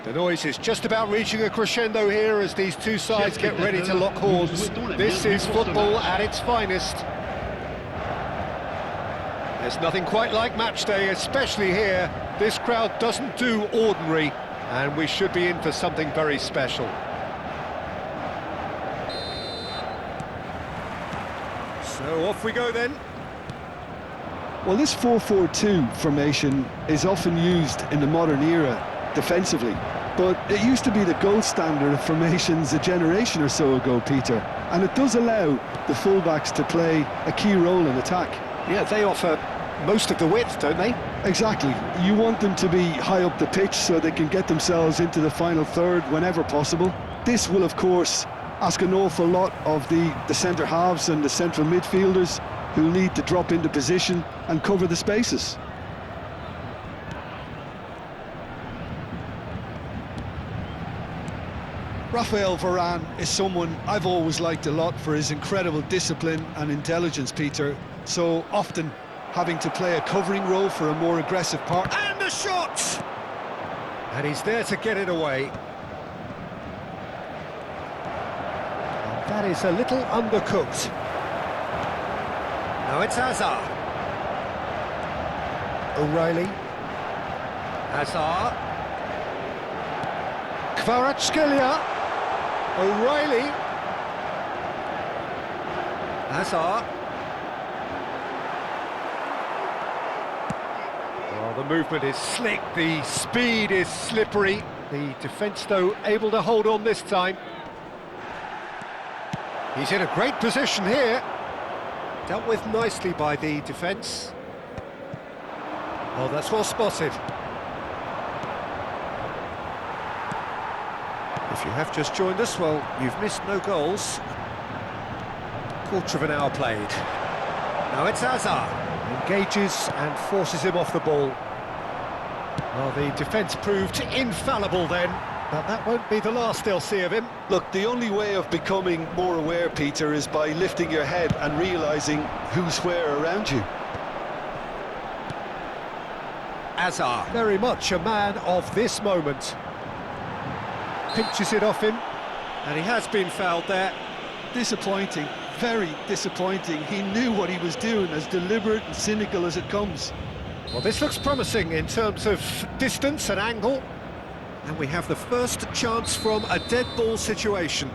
The noise is just about reaching a crescendo here as these two sides get ready to lock horns. This is football at its finest. There's nothing quite like match day, especially here. This crowd doesn't do ordinary, and we should be in for something very special. So off we go then. Well, this 4-4-2 formation is often used in the modern era defensively, but it used to be the gold standard of formations a generation or so ago, Peter, and it does allow the fullbacks to play a key role in attack. Yeah, they offer most of the width, don't they? Exactly. You want them to be high up the pitch so they can get themselves into the final third whenever possible. This will, of course, ask an awful lot of the centre halves and the central midfielders, who'll need to drop into position and cover the spaces. Raphael Varane is someone I've always liked a lot for his incredible discipline and intelligence, Peter. So often having to play a covering role for a more aggressive part. And the shot! And he's there to get it away. And that is a little undercooked. Now it's Hazard. O'Reilly. Hazard. Kvaratskhelia. O'Reilly. Hazard. Well, the movement is slick, the speed is slippery. The defence, though, able to hold on this time. He's in a great position here. Dealt with nicely by the defence. Oh, that's well spotted. If you have just joined us, well, you've missed no goals. Quarter of an hour played. Now it's Hazard. Engages and forces him off the ball. Well, the defence proved infallible then, but that won't be the last they'll see of him. Look, the only way of becoming more aware, Peter, is by lifting your head and realising who's where around you. Hazard, very much a man of this moment. Pinches it off him, and he has been fouled there. Disappointing, very disappointing. He knew what he was doing, as deliberate and cynical as it comes. Well, this looks promising in terms of distance and angle. And we have the first chance from a dead ball situation.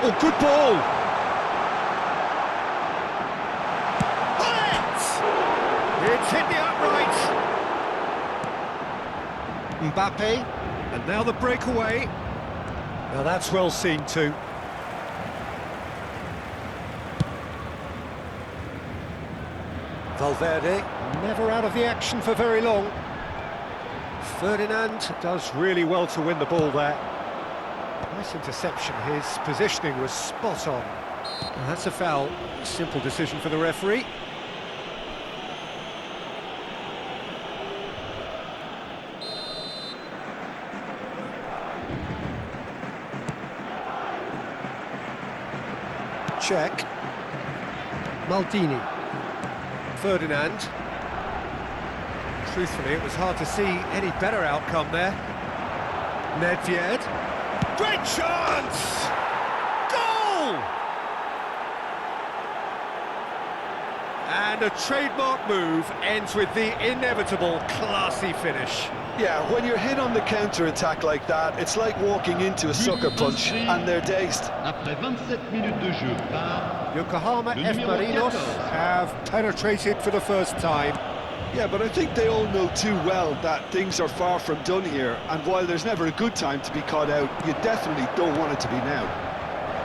Oh, good ball! It's hit the upright! Mbappe, and now the breakaway. Now that's well seen too. Valverde, never out of the action for very long. Ferdinand does really well to win the ball there. Nice interception, his positioning was spot on. And that's a foul, simple decision for the referee. Check. Maldini. Ferdinand. Truthfully, it was hard to see any better outcome there. Nedved. Great chance! Goal! And a trademark move ends with the inevitable classy finish. Yeah, when you're hit on the counter-attack like that, it's like walking into a sucker punch and they're dazed. Après 27 minutes de jeu par Yokohama le F. numéro Marinos 14. have penetrated for the first time. Yeah, but I think they all know too well that things are far from done here, and while there's never a good time to be caught out, you definitely don't want it to be now.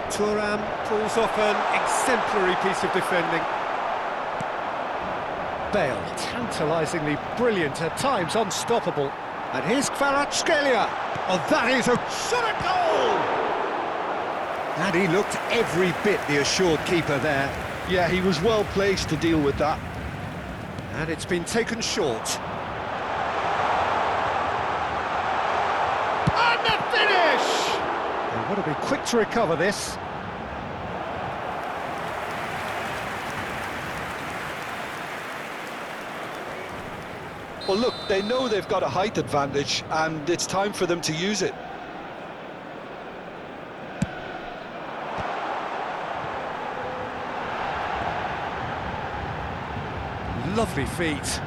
Thuram pulls off an exemplary piece of defending. Bale, tantalisingly brilliant, at times unstoppable. And here's Kvaratskhelia. Oh, that is a shot at goal! And he looked every bit the assured keeper there. Yeah, he was well placed to deal with that. And it's been taken short. And the finish! They've got to be quick to recover this. Well, look, they know they've got a height advantage, and it's time for them to use it. Lovely feet.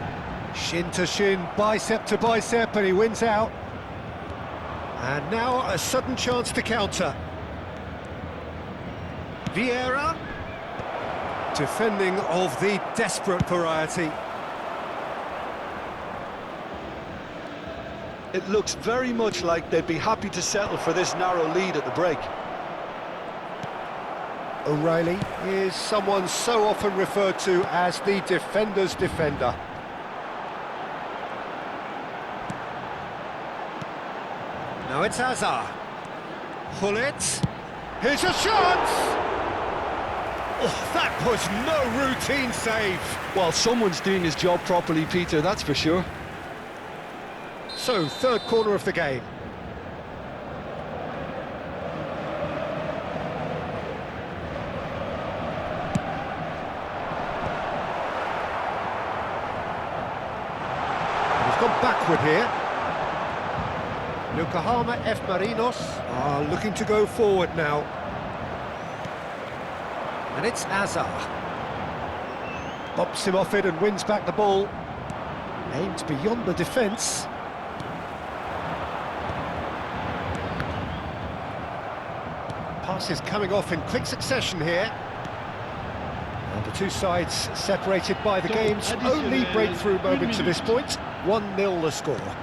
Shin to shin, bicep to bicep, and he wins out. And now a sudden chance to counter. Vieira. Defending of the desperate variety. It looks very much like they'd be happy to settle for this narrow lead at the break. O'Reilly is someone so often referred to as the defender's defender. Now it's Hazard. Hullet. Here's a shot! Oh, that was no routine save. Well, someone's doing his job properly, Peter, that's for sure. So, third corner of the game. He's gone backward here. Yokohama F. Marinos are looking to go forward now. And it's Azar. Bumps him off it and wins back the ball. Aimed beyond the defence. Passes coming off in quick succession here. And the two sides separated by the game's only breakthrough moment to this point. 1-0 the score.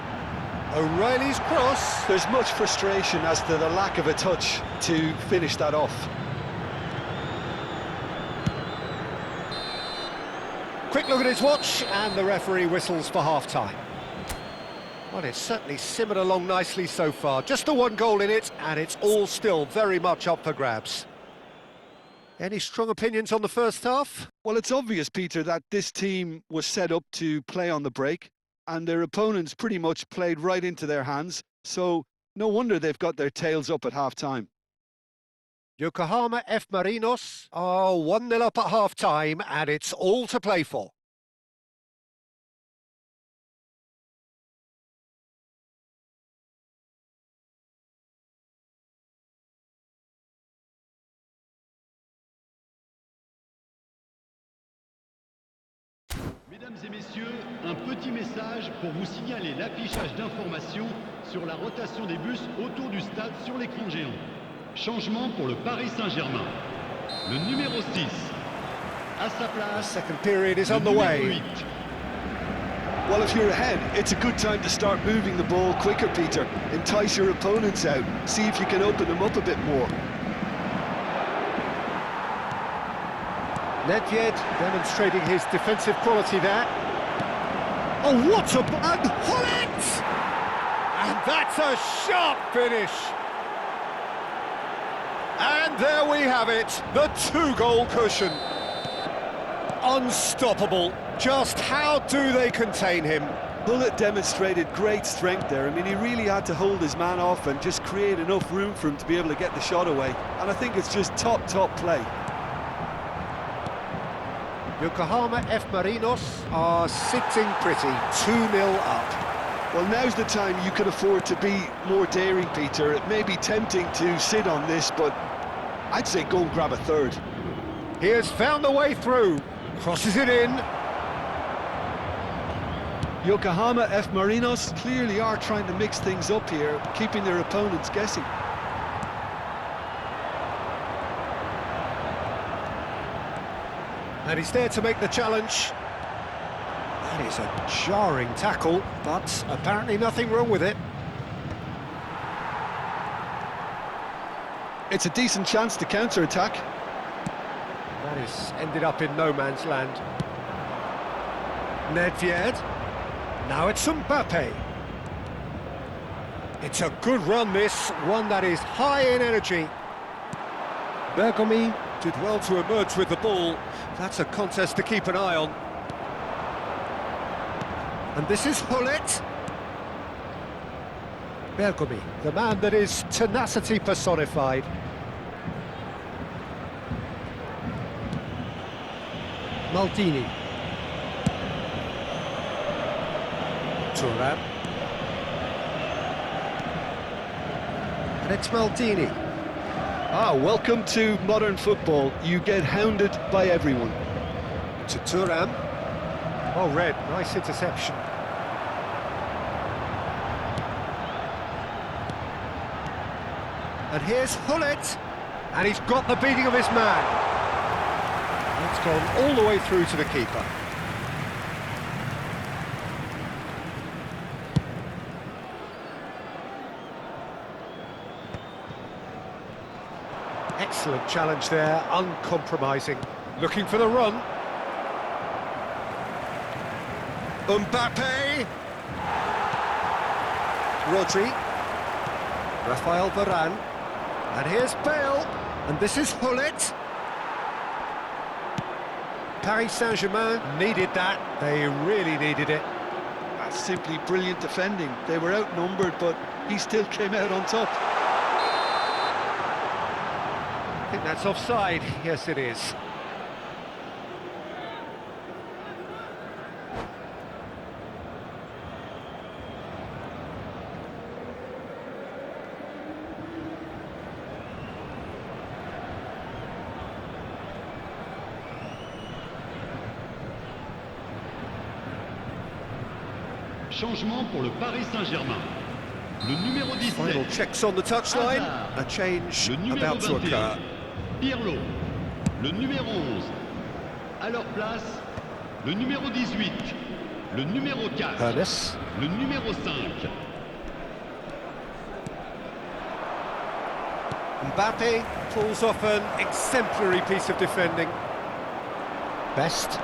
O'Reilly's cross. There's much frustration as to the lack of a touch to finish that off. Quick look at his watch, and the referee whistles for half-time. Well, it's certainly simmered along nicely so far. Just the one goal in it, and it's all still very much up for grabs. Any strong opinions on the first half? Well, it's obvious, Peter, that this team was set up to play on the break, and their opponents pretty much played right into their hands, so no wonder they've got their tails up at half-time. Yokohama F. Marinos are 1-0 up at half-time, and it's all to play for. Mesdames et messieurs, un petit message pour vous signaler l'affichage d'informations sur la rotation des bus autour du stade sur l'écran géant. Changement pour le Paris Saint-Germain. Le numéro 6, à sa The place, second period is le on the numéro way. 8. Well, if you're ahead, it's a good time to start moving the ball quicker, Peter. Entice your opponents out, see if you can open them up a bit more. Nedved demonstrating his defensive quality there. Oh, what a... and Hullet! And that's a sharp finish. And there we have it, the two-goal cushion. Unstoppable. Just how do they contain him? Hullet demonstrated great strength there. I mean, he really had to hold his man off and just create enough room for him to be able to get the shot away. And I think it's just top play. Yokohama F. Marinos are sitting pretty, 2-0 up. Well, now's the time you could afford to be more daring, Peter. It may be tempting to sit on this, but I'd say go and grab a third. He has found a way through, crosses it in. Yokohama F. Marinos clearly are trying to mix things up here, keeping their opponents guessing. And he's there to make the challenge. That is a jarring tackle, but apparently nothing wrong with it. It's a decent chance to counter-attack. That is ended up in no man's land. Nedved. Now it's Mbappe. It's a good run, this, one that is high in energy. Bergomi did well to emerge with the ball. That's a contest to keep an eye on. And this is Hullet. Bergomi, the man that is tenacity personified. Maldini. Thuram. And it's Maldini. Ah, welcome to modern football. You get hounded by everyone. To Thuram. Oh, Red, nice interception. And here's Hullet, and he's got the beating of his man. It's gone all the way through to the keeper. Excellent challenge there, uncompromising. Looking for the run. Mbappe. Rodri. Rafael Varane. And here's Bale. And this is Hullet. Paris Saint-Germain needed that. They really needed it. That's simply brilliant defending. They were outnumbered, but he still came out on top. I think that's offside. Yes, it is. Changement pour le Paris Saint-Germain. Le numéro 17. Final checks on the touchline. A change Le numéro about to 21. occur. Pirlo. Le numéro 11. À leur place, le numéro 18. Le numéro 4. Ernest. Le numéro 5. Mbappe pulls off an exemplary piece of defending. Best.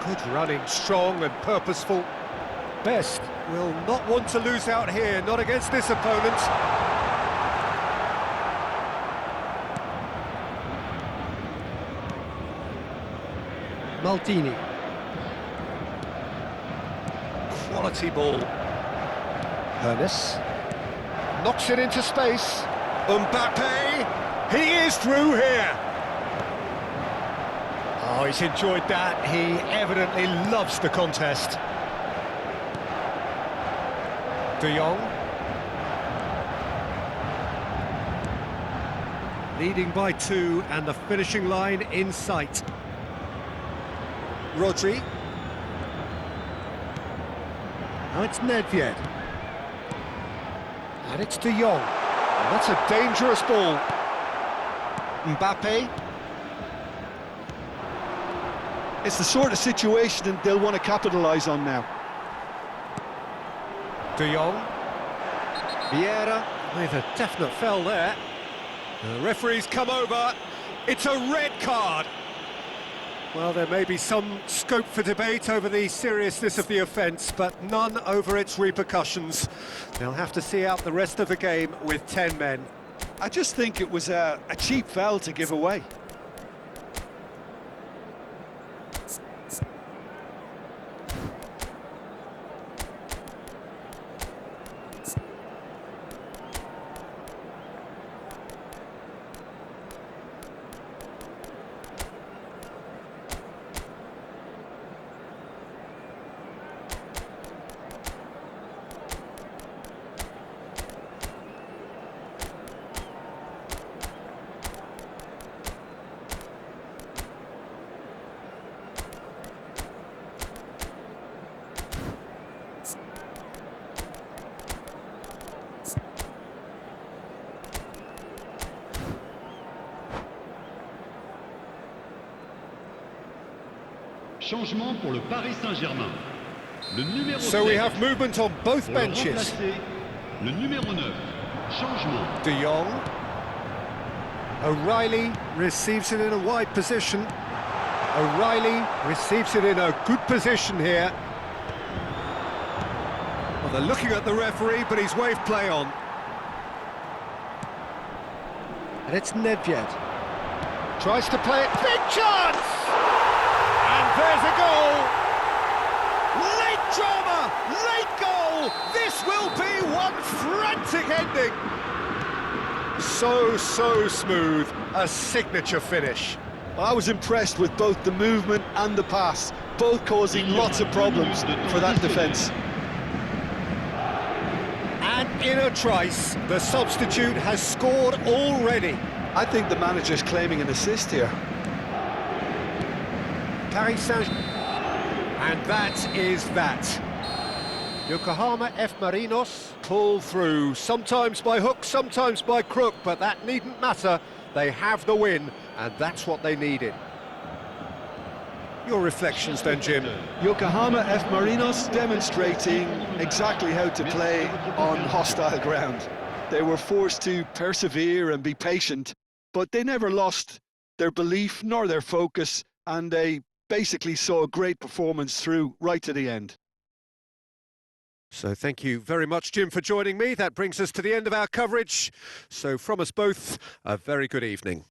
Good running, strong and purposeful. Best will not want to lose out here, not against this opponent. Maldini. Quality ball. Ernest. Knocks it into space. Mbappe! He is through here! Oh, he's enjoyed that. He evidently loves the contest. De Jong. Leading by 2 and the finishing line in sight. Rodri. Now it's Nedved. And it's De Jong. And that's a dangerous ball. Mbappe. It's the sort of situation that they'll want to capitalise on now. De Jong. Vieira with a definite foul there. The referee's come over. It's a red card. Well, there may be some scope for debate over the seriousness of the offence, but none over its repercussions. They'll have to see out the rest of the game with 10 men. I just think it was a cheap foul to give away. Changement pour le Paris Saint-Germain. Le numéro 7. So we have movement on both Pour le benches. remplacer, le numéro 9. Changement. De Jong. O'Reilly receives it in a wide position. O'Reilly receives it in a good position here. Well, they're looking at the referee, but he's waved play on. And it's Nedved. Tries to play it. Big chance! And there's a goal! Late drama! Late goal! goal! This will be one frantic ending! So smooth, a signature finish. I was impressed with both the movement and the pass, both causing lots of problems for that defence. And in a trice, the substitute has scored already. I think the manager's claiming an assist here. Paris Saint-Germain. And that is that. Yokohama F. Marinos pull through, sometimes by hook, sometimes by crook, but that needn't matter. They have the win, and that's what they needed. Your reflections then, Jim? Yokohama F. Marinos demonstrating exactly how to play on hostile ground. They were forced to persevere and be patient, but they never lost their belief nor their focus, and they basically saw a great performance through right to the end. So thank you very much, Jim, for joining me. That brings us to the end of our coverage. So from us both, a very good evening.